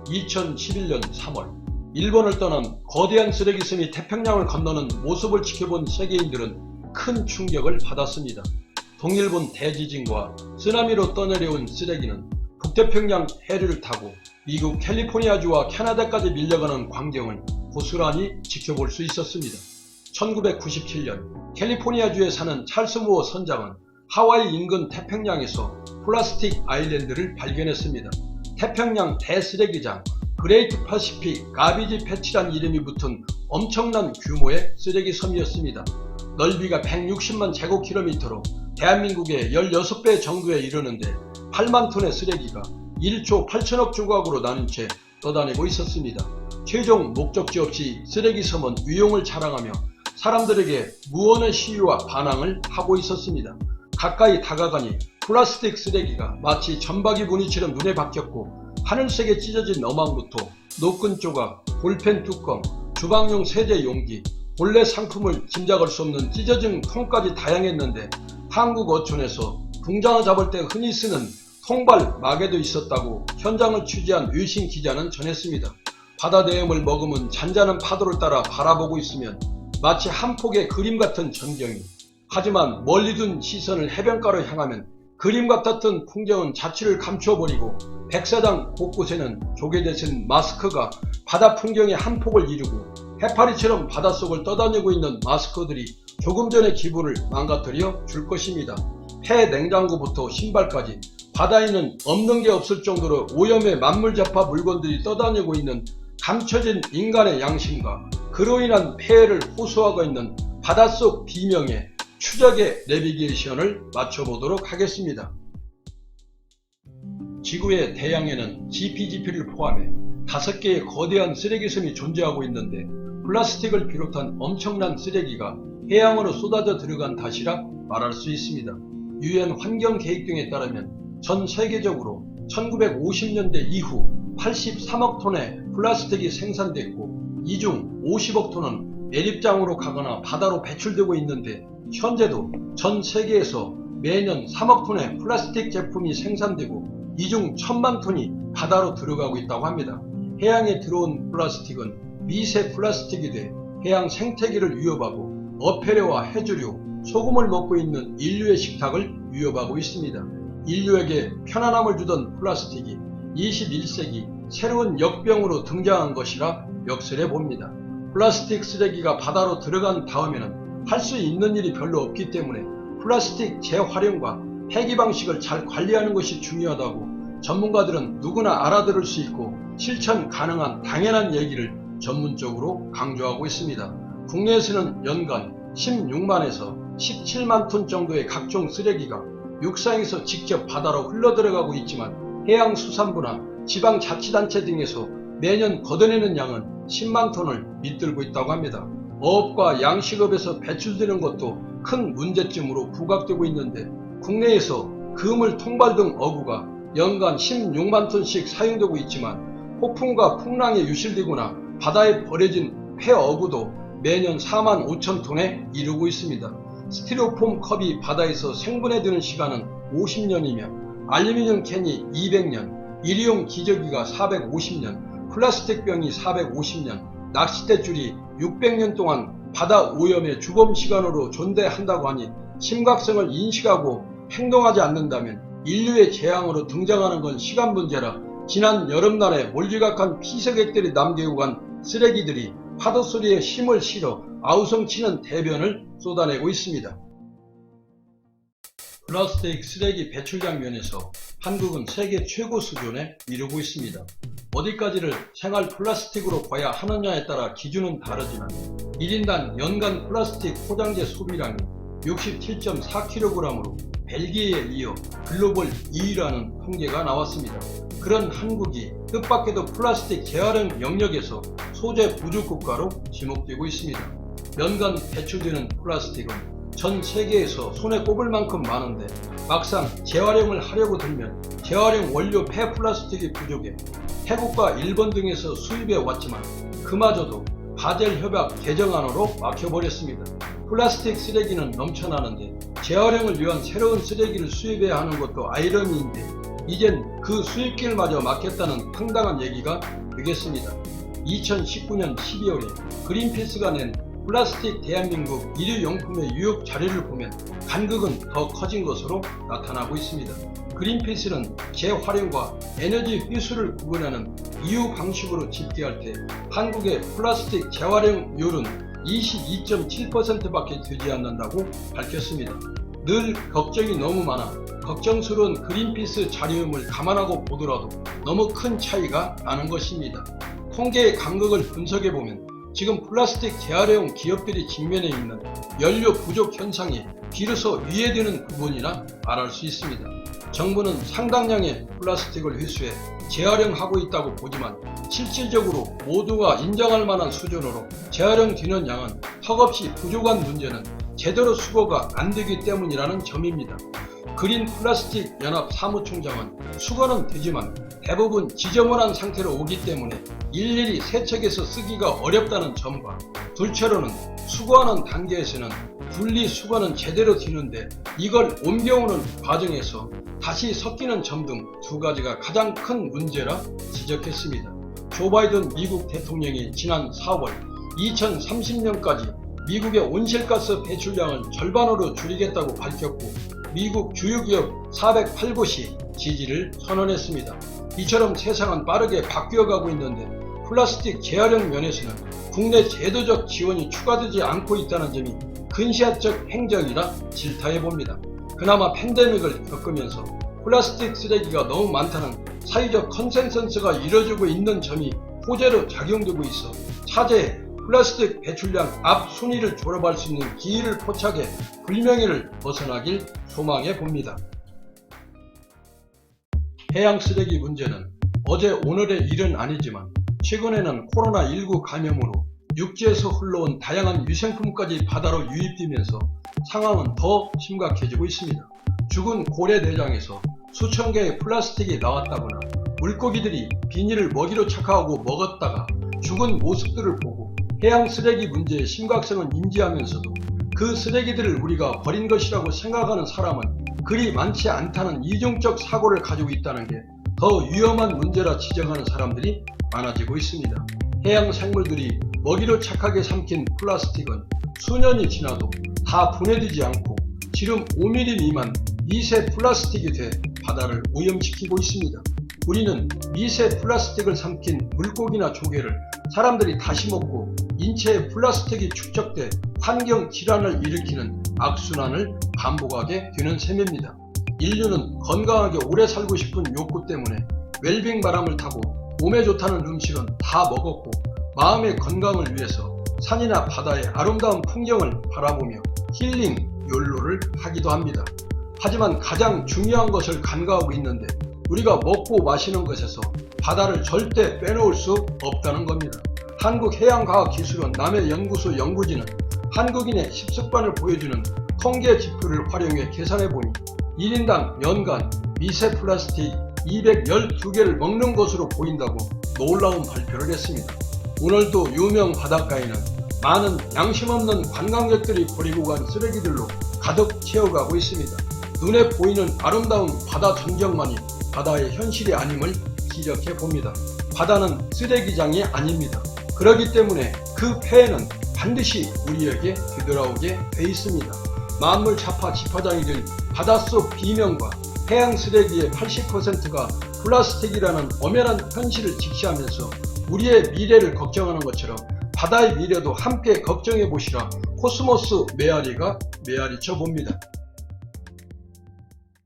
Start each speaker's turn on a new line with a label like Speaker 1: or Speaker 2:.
Speaker 1: 2011년 3월 일본을 떠난 거대한 쓰레기섬이 태평양을 건너는 모습을 지켜본 세계인들은 큰 충격을 받았습니다. 동일본 대지진과 쓰나미로 떠내려온 쓰레기는 북태평양 해류를 타고 미국 캘리포니아주와 캐나다까지 밀려가는 광경을 고스란히 지켜볼 수 있었습니다. 1997년 캘리포니아주에 사는 찰스 무어 선장은 하와이 인근 태평양에서 플라스틱 아일랜드를 발견했습니다. 태평양 대쓰레기장 그레이트 파시픽 가비지 패치란 이름이 붙은 엄청난 규모의 쓰레기 섬이었습니다. 넓이가 160만 제곱킬로미터로 대한민국의 16배 정도에 이르는데 8만 톤의 쓰레기가 1조 8천억 조각으로 나눈 채 떠다니고 있었습니다. 최종 목적지 없이 쓰레기 섬은 위용을 자랑하며 사람들에게 무언의 시위와 반항을 하고 있었습니다. 가까이 다가가니 플라스틱 쓰레기가 마치 점박이 무늬처럼 눈에 박혔고 하늘색에 찢어진 어망부터 노끈 조각, 볼펜 뚜껑, 주방용 세제 용기, 본래 상품을 짐작할 수 없는 찢어진 통까지 다양했는데 한국 어촌에서 붕장어 잡을 때 흔히 쓰는 통발 마개도 있었다고 현장을 취재한 외신 기자는 전했습니다. 바다 내음을 머금은 잔잔한 파도를 따라 바라보고 있으면 마치 한 폭의 그림 같은 전경이, 하지만 멀리 둔 시선을 해변가로 향하면 그림 같았던 풍경은 자취를 감춰버리고 백사장 곳곳에는 조개대 쓴 마스크가 바다 풍경의 한 폭을 이루고 해파리처럼 바닷속을 떠다니고 있는 마스크들이 조금 전의 기분을 망가뜨려 줄 것입니다. 폐 냉장고부터 신발까지 바다에는 없는 게 없을 정도로 오염의 만물자파 물건들이 떠다니고 있는 감춰진 인간의 양심과 그로 인한 폐해를 호소하고 있는 바닷속 비명에 추적의 내비게이션을 맞춰보도록 하겠습니다. 지구의 대양에는 GPGP를 포함해 5개의 거대한 쓰레기섬이 존재하고 있는데 플라스틱을 비롯한 엄청난 쓰레기가 해양으로 쏟아져 들어간 탓이라 말할 수 있습니다. UN 환경계획등에 따르면 전 세계적으로 1950년대 이후 83억 톤의 플라스틱이 생산됐고 이 중 50억 톤은 매립장으로 가거나 바다로 배출되고 있는데 현재도 전 세계에서 매년 3억 톤의 플라스틱 제품이 생산되고 이 중 1000만 톤이 바다로 들어가고 있다고 합니다. 해양에 들어온 플라스틱은 미세 플라스틱이 돼 해양 생태계를 위협하고 어패류와 해조류, 소금을 먹고 있는 인류의 식탁을 위협하고 있습니다. 인류에게 편안함을 주던 플라스틱이 21세기 새로운 역병으로 등장한 것이라 역설해 봅니다. 플라스틱 쓰레기가 바다로 들어간 다음에는 할 수 있는 일이 별로 없기 때문에 플라스틱 재활용과 폐기 방식을 잘 관리하는 것이 중요하다고 전문가들은 누구나 알아들을 수 있고 실천 가능한 당연한 얘기를 전문적으로 강조하고 있습니다. 국내에서는 연간 16만에서 17만 톤 정도의 각종 쓰레기가 육상에서 직접 바다로 흘러들어가고 있지만 해양수산부나 지방자치단체 등에서 매년 걷어내는 양은 10만 톤을 밑들고 있다고 합니다. 어업과 양식업에서 배출되는 것도 큰 문제점으로 부각되고 있는데 국내에서 그물 통발 등 어구가 연간 16만 톤씩 사용되고 있지만 폭풍과 풍랑에 유실되거나 바다에 버려진 폐어구도 매년 4만 5천 톤에 이르고 있습니다. 스티로폼 컵이 바다에서 생분해되는 시간은 50년이며 알루미늄 캔이 200년, 일회용 기저귀가 450년, 플라스틱 병이 450년, 낚싯대 줄이 600년 동안 바다 오염의 주범시간으로 존재한다고 하니 심각성을 인식하고 행동하지 않는다면 인류의 재앙으로 등장하는 건 시간 문제라 지난 여름날에 몰지각한 피서객들이 남기고 간 쓰레기들이 파도소리에 힘을 실어 아우성치는 대변을 쏟아내고 있습니다. 플라스틱 쓰레기 배출량 면에서 한국은 세계 최고 수준에 이르고 있습니다. 어디까지를 생활 플라스틱으로 봐야 하느냐에 따라 기준은 다르지만 1인당 연간 플라스틱 포장재 소비량이 67.4kg으로 벨기에에 이어 글로벌 2위라는 통계가 나왔습니다. 그런 한국이 뜻밖에도 플라스틱 재활용 영역에서 소재 부족 국가로 지목되고 있습니다. 연간 배출되는 플라스틱은 전 세계에서 손에 꼽을 만큼 많은데 막상 재활용을 하려고 들면 재활용 원료 폐플라스틱이 부족해 태국과 일본 등에서 수입해 왔지만 그마저도 바젤 협약 개정안으로 막혀버렸습니다. 플라스틱 쓰레기는 넘쳐나는데 재활용을 위한 새로운 쓰레기를 수입해야 하는 것도 아이러니인데 이젠 그 수입길마저 막겠다는 황당한 얘기가 되겠습니다. 2019년 12월에 그린피스가 낸 플라스틱 대한민국 일회용품의 유혹 자료를 보면 간극은 더 커진 것으로 나타나고 있습니다. 그린피스는 재활용과 에너지 회수를 구분하는 이유 방식으로 집계할 때 한국의 플라스틱 재활용률은 22.7%밖에 되지 않는다고 밝혔습니다. 늘 걱정이 너무 많아 걱정스러운 그린피스 자료임을 감안하고 보더라도 너무 큰 차이가 나는 것입니다. 통계의 간극을 분석해보면 지금 플라스틱 재활용 기업들이 직면해 있는 연료 부족 현상이 비로소 위해되는 부분이라 말할 수 있습니다. 정부는 상당량의 플라스틱을 회수해 재활용하고 있다고 보지만 실질적으로 모두가 인정할 만한 수준으로 재활용되는 양은 턱없이 부족한 문제는 제대로 수거가 안 되기 때문이라는 점입니다. 그린 플라스틱 연합 사무총장은 수거는 되지만 대부분 지저분한 상태로 오기 때문에 일일이 세척해서 쓰기가 어렵다는 점과 둘째로는 수거하는 단계에서는 분리수거는 제대로 되는데 이걸 옮겨오는 과정에서 다시 섞이는 점 등 두 가지가 가장 큰 문제라 지적했습니다. 조 바이든 미국 대통령이 지난 4월 2030년까지 미국의 온실가스 배출량을 절반으로 줄이겠다고 밝혔고 미국 주요 기업 408곳이 지지를 선언했습니다. 이처럼 세상은 빠르게 바뀌어가고 있는데 플라스틱 재활용 면에서는 국내 제도적 지원이 추가되지 않고 있다는 점이 근시안적 행정이라 질타해봅니다. 그나마 팬데믹을 겪으면서 플라스틱 쓰레기가 너무 많다는 사회적 컨센서스가 이뤄지고 있는 점이 호재로 작용되고 있어 차제에 플라스틱 배출량 앞 순위를 졸업할 수 있는 기회를 포착해 불명예를 벗어나길 소망해 봅니다. 해양 쓰레기 문제는 어제 오늘의 일은 아니지만 최근에는 코로나19 감염으로 육지에서 흘러온 다양한 위생품까지 바다로 유입되면서 상황은 더 심각해지고 있습니다. 죽은 고래 내장에서 수천 개의 플라스틱이 나왔다거나 물고기들이 비닐을 먹이로 착각하고 먹었다가 죽은 모습들을 보고 해양 쓰레기 문제의 심각성을 인지하면서도 그 쓰레기들을 우리가 버린 것이라고 생각하는 사람은 그리 많지 않다는 이중적 사고를 가지고 있다는 게 더 위험한 문제라 지적하는 사람들이 많아지고 있습니다. 해양 생물들이 먹이로 착하게 삼킨 플라스틱은 수년이 지나도 다 분해되지 않고 지름 5mm 미만 미세 플라스틱이 돼 바다를 오염시키고 있습니다. 우리는 미세 플라스틱을 삼킨 물고기나 조개를 사람들이 다시 먹고 인체에 플라스틱이 축적돼 환경 질환을 일으키는 악순환을 반복하게 되는 셈입니다. 인류는 건강하게 오래 살고 싶은 욕구 때문에 웰빙 바람을 타고 몸에 좋다는 음식은 다 먹었고 마음의 건강을 위해서 산이나 바다의 아름다운 풍경을 바라보며 힐링, 욜로를 하기도 합니다. 하지만 가장 중요한 것을 간과하고 있는데 우리가 먹고 마시는 것에서 바다를 절대 빼놓을 수 없다는 겁니다. 한국해양과학기술원 남해연구소 연구진은 한국인의 식습관을 보여주는 통계 지표를 활용해 계산해보니 1인당 연간 미세 플라스틱 212개를 먹는 것으로 보인다고 놀라운 발표를 했습니다. 오늘도 유명 바닷가에는 많은 양심 없는 관광객들이 버리고 간 쓰레기들로 가득 채워가고 있습니다. 눈에 보이는 아름다운 바다 전경만이 바다의 현실이 아님을 지적해 봅니다. 바다는 쓰레기장이 아닙니다. 그렇기 때문에 그 폐해는 반드시 우리에게 되돌아오게 돼 있습니다. 만물 자파 지파장이 된 바닷속 비명과 해양 쓰레기의 80%가 플라스틱이라는 엄연한 현실을 직시하면서 우리의 미래를 걱정하는 것처럼 바다의 미래도 함께 걱정해 보시라 코스모스 메아리가 메아리쳐 봅니다.